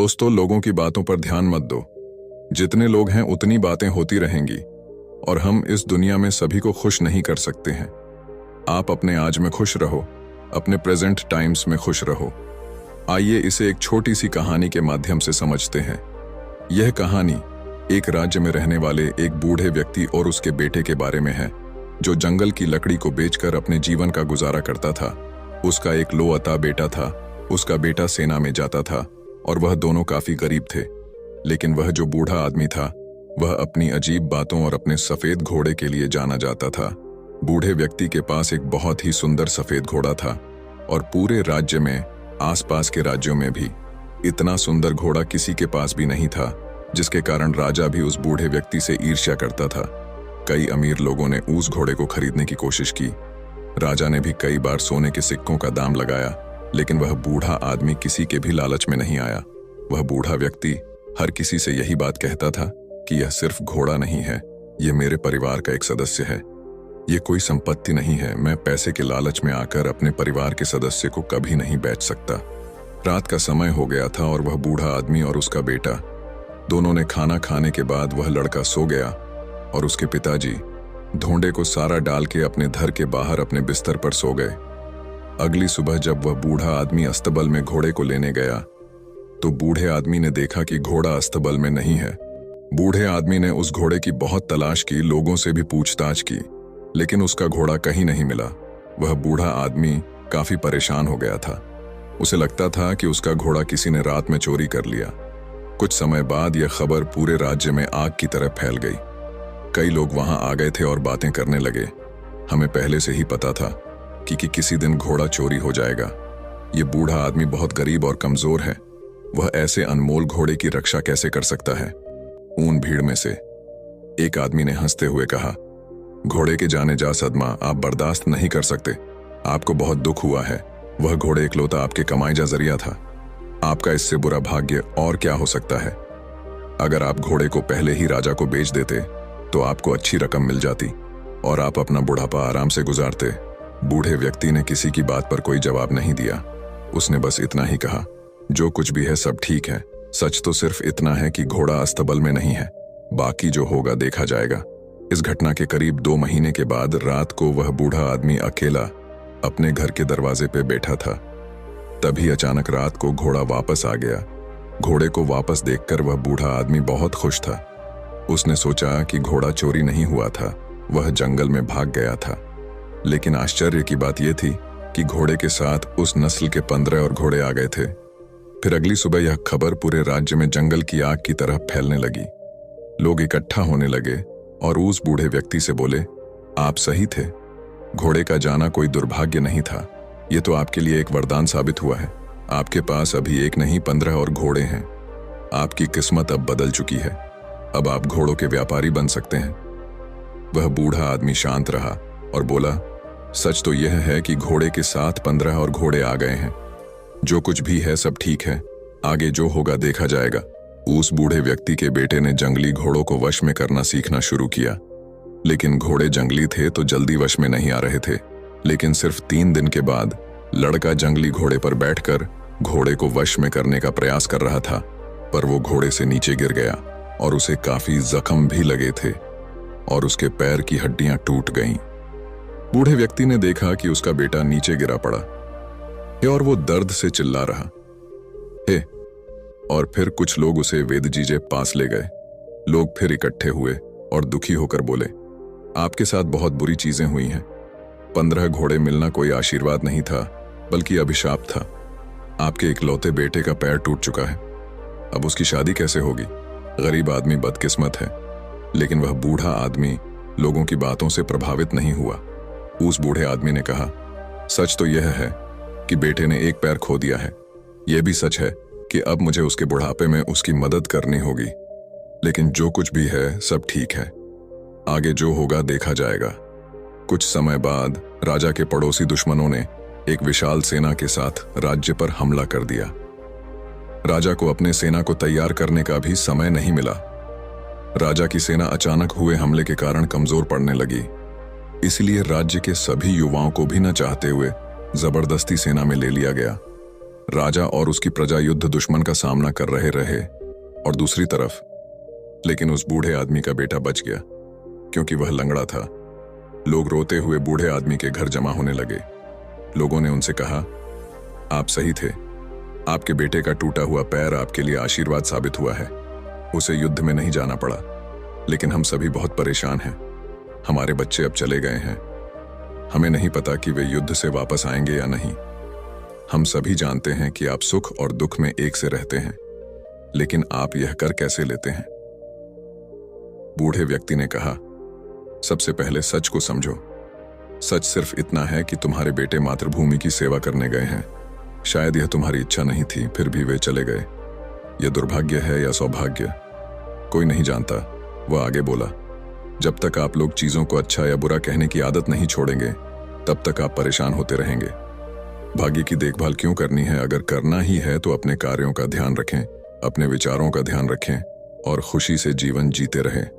दोस्तों, लोगों की बातों पर ध्यान मत दो। जितने लोग हैं उतनी बातें होती रहेंगी और हम इस दुनिया में सभी को खुश नहीं कर सकते हैं। आप अपने आज में खुश रहो, अपने प्रेजेंट टाइम्स में खुश रहो। आइए इसे एक छोटी सी कहानी के माध्यम से समझते हैं। यह कहानी एक राज्य में रहने वाले एक बूढ़े व्यक्ति और उसके बेटे के बारे में है, जो जंगल की लकड़ी को बेचकर अपने जीवन का गुजारा करता था। उसका एक लोअता बेटा था। उसका बेटा सेना में जाता था और वह दोनों काफी गरीब थे। लेकिन वह जो बूढ़ा आदमी था, वह अपनी अजीब बातों और अपने सफेद घोड़े के लिए जाना जाता था। बूढ़े व्यक्ति के पास एक बहुत ही सुंदर सफेद घोड़ा था और पूरे राज्य में, आसपास के राज्यों में भी इतना सुंदर घोड़ा किसी के पास भी नहीं था, जिसके कारण राजा भी उस बूढ़े व्यक्ति से ईर्ष्या करता था। कई अमीर लोगों ने उस घोड़े को खरीदने की कोशिश की। राजा ने भी कई बार सोने के सिक्कों का दाम लगाया, लेकिन वह बूढ़ा आदमी किसी के भी लालच में नहीं आया। वह बूढ़ा व्यक्ति हर किसी से यही बात कहता था कि यह सिर्फ घोड़ा नहीं है, यह मेरे परिवार का एक सदस्य है। यह कोई संपत्ति नहीं है। मैं पैसे के लालच में आकर अपने परिवार के सदस्य को कभी नहीं बेच सकता। रात का समय हो गया था और वह बूढ़ा आदमी और उसका बेटा दोनों ने खाना खाने के बाद वह लड़का सो गया और उसके पिताजी धोंडे को सारा डाल के अपने घर के बाहर अपने बिस्तर पर सो गए। अगली सुबह जब वह बूढ़ा आदमी अस्तबल में घोड़े को लेने गया, तो बूढ़े आदमी ने देखा कि घोड़ा अस्तबल में नहीं है। बूढ़े आदमी ने उस घोड़े की बहुत तलाश की, लोगों से भी पूछताछ की, लेकिन उसका घोड़ा कहीं नहीं मिला। वह बूढ़ा आदमी काफी परेशान हो गया था। उसे लगता था कि उसका घोड़ा किसी ने रात में चोरी कर लिया। कुछ समय बाद यह खबर पूरे राज्य में आग की तरह फैल गई। कई लोग वहां आ गए थे और बातें करने लगे। हमें पहले से ही पता था कि किसी दिन घोड़ा चोरी हो जाएगा। ये बूढ़ा आदमी बहुत गरीब और कमजोर है। वह ऐसे अनमोल घोड़े की रक्षा कैसे कर सकता है? ऊन भीड़ में से एक आदमी ने हंसते हुए कहा, घोड़े के जाने जा सदमा आप बर्दाश्त नहीं कर सकते। आपको बहुत दुख हुआ है। वह घोड़े इकलौता आपके कमाई जा जरिया था। आपका इससे बुरा भाग्य और क्या हो सकता है? अगर आप घोड़े को पहले ही राजा को बेच देते तो आपको अच्छी रकम मिल जाती और आप अपना बुढ़ापा आराम से गुजारते। बूढ़े व्यक्ति ने किसी की बात पर कोई जवाब नहीं दिया। उसने बस इतना ही कहा, जो कुछ भी है सब ठीक है। सच तो सिर्फ इतना है कि घोड़ा अस्तबल में नहीं है। बाकी जो होगा देखा जाएगा। इस घटना के करीब 2 महीने के बाद रात को वह बूढ़ा आदमी अकेला अपने घर के दरवाजे पे बैठा था। तभी अचानक रात को घोड़ा वापस आ गया। घोड़े को वापस देखकर वह बूढ़ा आदमी बहुत खुश था। उसने सोचा कि घोड़ा चोरी नहीं हुआ था, वह जंगल में भाग गया था। लेकिन आश्चर्य की बात यह थी कि घोड़े के साथ उस नस्ल के 15 और घोड़े आ गए थे। फिर अगली सुबह यह खबर पूरे राज्य में जंगल की आग की तरह फैलने लगी। लोग इकट्ठा होने लगे और उस बूढ़े व्यक्ति से बोले, आप सही थे। घोड़े का जाना कोई दुर्भाग्य नहीं था। यह तो आपके लिए एक वरदान साबित हुआ है। आपके पास अभी एक नहीं 15 और घोड़े हैं। आपकी किस्मत अब बदल चुकी है। अब आप घोड़ों के व्यापारी बन सकते हैं। वह बूढ़ा आदमी शांत रहा और बोला, सच तो यह है कि घोड़े के साथ 15 और घोड़े आ गए हैं। जो कुछ भी है सब ठीक है। आगे जो होगा देखा जाएगा। उस बूढ़े व्यक्ति के बेटे ने जंगली घोड़ों को वश में करना सीखना शुरू किया। लेकिन घोड़े जंगली थे तो जल्दी वश में नहीं आ रहे थे। लेकिन सिर्फ 3 दिन के बाद लड़का जंगली घोड़े पर बैठकर घोड़े को वश में करने का प्रयास कर रहा था, पर वो घोड़े से नीचे गिर गया और उसे काफी जख्म भी लगे थे और उसके पैर की हड्डियां टूट गईं। बूढ़े व्यक्ति ने देखा कि उसका बेटा नीचे गिरा पड़ा है और वो दर्द से चिल्ला रहा है। और फिर कुछ लोग उसे वेद जी के पास ले गए। लोग फिर इकट्ठे हुए और दुखी होकर बोले, आपके साथ बहुत बुरी चीजें हुई हैं। 15 घोड़े मिलना कोई आशीर्वाद नहीं था, बल्कि अभिशाप था। आपके इकलौते बेटे का पैर टूट चुका है। अब उसकी शादी कैसे होगी? गरीब आदमी बदकिस्मत है। लेकिन वह बूढ़ा आदमी लोगों की बातों से प्रभावित नहीं हुआ। उस बूढ़े आदमी ने कहा, सच तो यह है कि बेटे ने एक पैर खो दिया है। यह भी सच है कि अब मुझे उसके बुढ़ापे में उसकी मदद करनी होगी। लेकिन जो कुछ भी है सब ठीक है। आगे जो होगा देखा जाएगा। कुछ समय बाद राजा के पड़ोसी दुश्मनों ने एक विशाल सेना के साथ राज्य पर हमला कर दिया। राजा को अपने सेना को तैयार करने का भी समय नहीं मिला। राजा की सेना अचानक हुए हमले के कारण कमजोर पड़ने लगी। इसलिए राज्य के सभी युवाओं को भी न चाहते हुए जबरदस्ती सेना में ले लिया गया। राजा और उसकी प्रजा युद्ध दुश्मन का सामना कर रहे और दूसरी तरफ लेकिन उस बूढ़े आदमी का बेटा बच गया क्योंकि वह लंगड़ा था। लोग रोते हुए बूढ़े आदमी के घर जमा होने लगे। लोगों ने उनसे कहा, आप सही थे, आपके बेटे का टूटा हुआ पैर आपके लिए आशीर्वाद साबित हुआ है। उसे युद्ध में नहीं जाना पड़ा, लेकिन हम सभी बहुत परेशान हैं। हमारे बच्चे अब चले गए हैं। हमें नहीं पता कि वे युद्ध से वापस आएंगे या नहीं। हम सभी जानते हैं कि आप सुख और दुख में एक से रहते हैं, लेकिन आप यह कर कैसे लेते हैं? बूढ़े व्यक्ति ने कहा, सबसे पहले सच को समझो। सच सिर्फ इतना है कि तुम्हारे बेटे मातृभूमि की सेवा करने गए हैं। शायद यह तुम्हारी इच्छा नहीं थी, फिर भी वे चले गए। यह दुर्भाग्य है या सौभाग्य, कोई नहीं जानता। वह आगे बोला, जब तक आप लोग चीजों को अच्छा या बुरा कहने की आदत नहीं छोड़ेंगे, तब तक आप परेशान होते रहेंगे। भाग्य की देखभाल क्यों करनी है? अगर करना ही है तो अपने कार्यों का ध्यान रखें, अपने विचारों का ध्यान रखें और खुशी से जीवन जीते रहें।